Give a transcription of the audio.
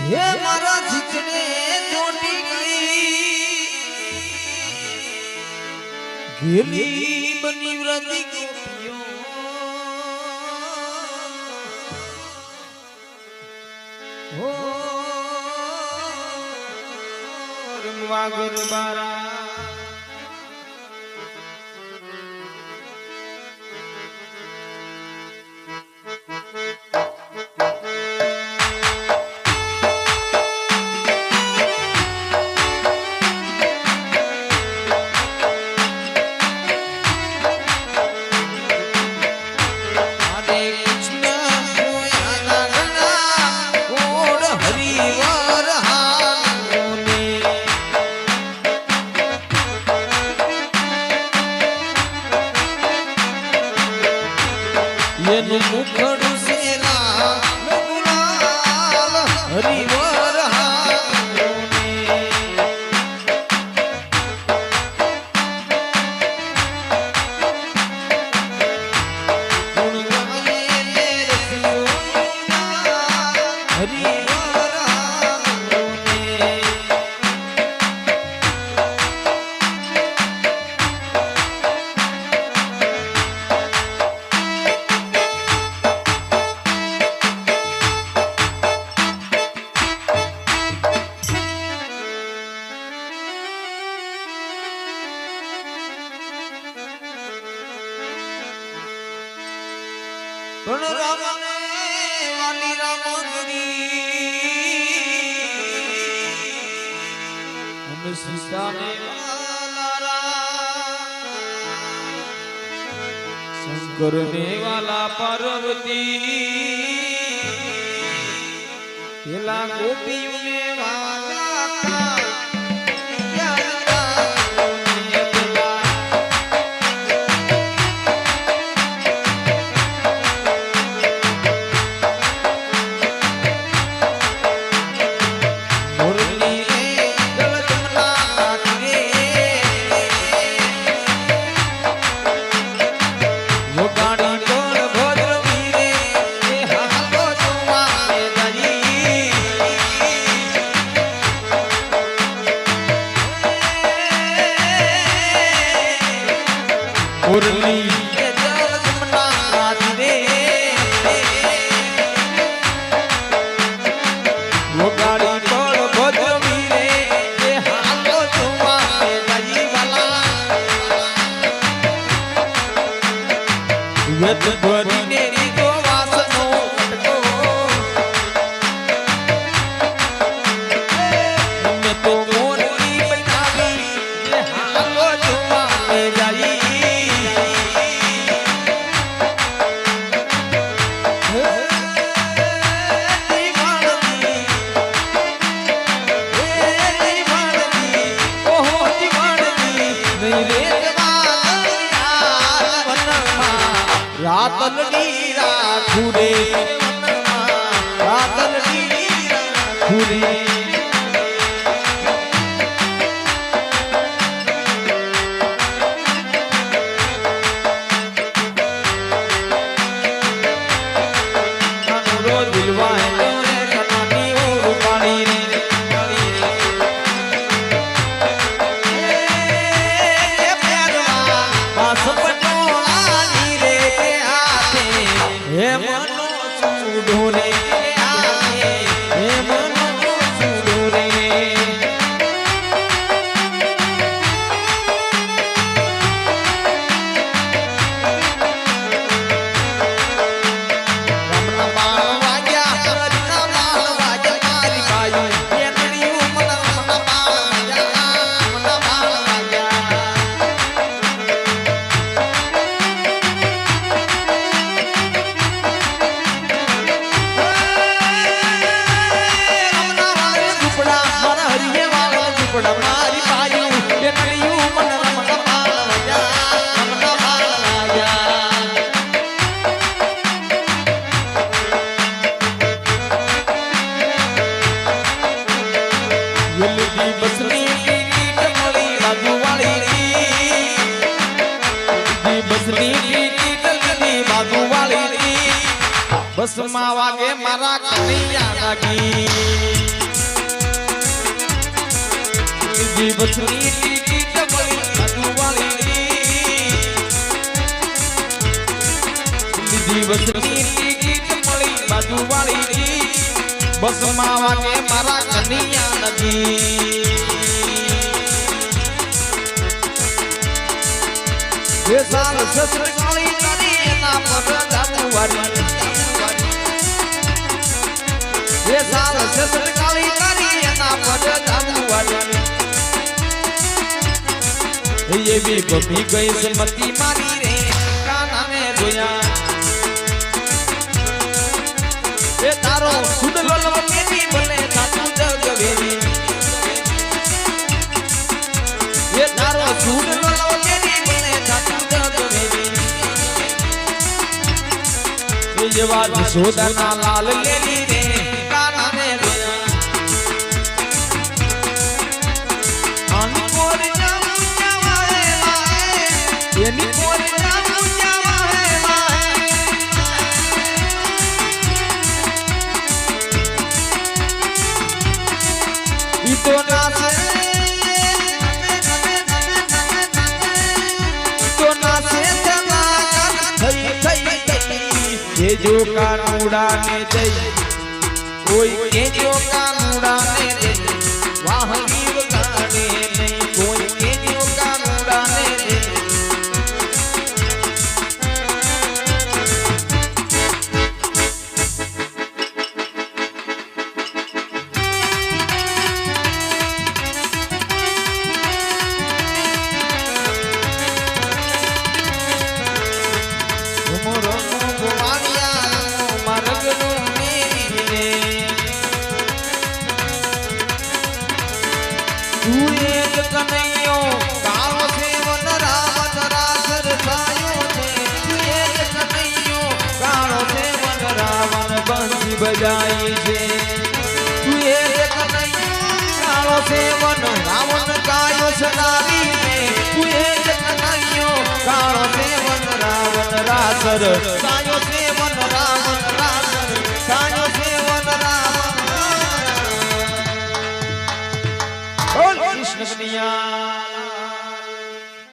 હે મારા જીતને જોડી ગેલી બની વ્રતી ગોપીઓ હો રમવા ગરબારા મુખડું સેલા ગુલાલ હરિવર વાલી રામ સીતાને શંકર ને વાલા પાર્વતી પેલા ગોપીઓ ને વાલા મુરલી રાતલડી રાખુરે રાતલડી રાખુરે રો દિલવાય કનાની રૂપાણી હે મનો ચૂડો રે હે મનો ચૂડો રે રમના બાળ વાગ્યા હરના બાળ વાગ્યા મારી બાયું એનડીયું મન રમના બાળ વાગ્યા રમના બાળ વાગ્યા મારી બાયું એનડીયું મન રમના બાળ વાગ્યા રમના બાળ વાગ્યા યલદી બસની ટીટ મળી બાજુ વાળી યલદી બસની ટીટ લડી બાજુ વાળી બસમાં વાગે મારા કનૈયા ગીત બસની ટિકિટ મળી બાજુવાળી બસની ટિકિટ મળી બાજુવાળી બસમાં વાગે મારા કનૈયા ગીત ये साल ससुर काली करी ना पर जामुवारी ये साल ससुर काली करी ना पर जामुवारी ये भी बमी गई समती मारी रे काना में जोया ये तारो सुन लो लो मेरी भले सातु जग वेरी ये तारो सुन लो लो ये बात सोदना लाल लेली रे काना में रोया आनी कोर जामु जावे माए येनी कोर जामु जावे माए ई तो नाचे ये जो कानूड़ा ने दे कोई ये जो कानूड़ा ने दे वहाँ वीर गाने नहीं कोई ये जो कानूड़ा ने दे कन्हैयो कालो सेवन रावण रासर थायो छे एक कन्हैयो कालो सेवन रावण बंसी बजाई छे एक कन्हैयो कालो सेवन रावण गायो सदावी ने एक कन्हैयो कालो सेवन रावण रासर गायो सेवन रावण रासर गायो सेवन रावण कृष्ण कन्हैया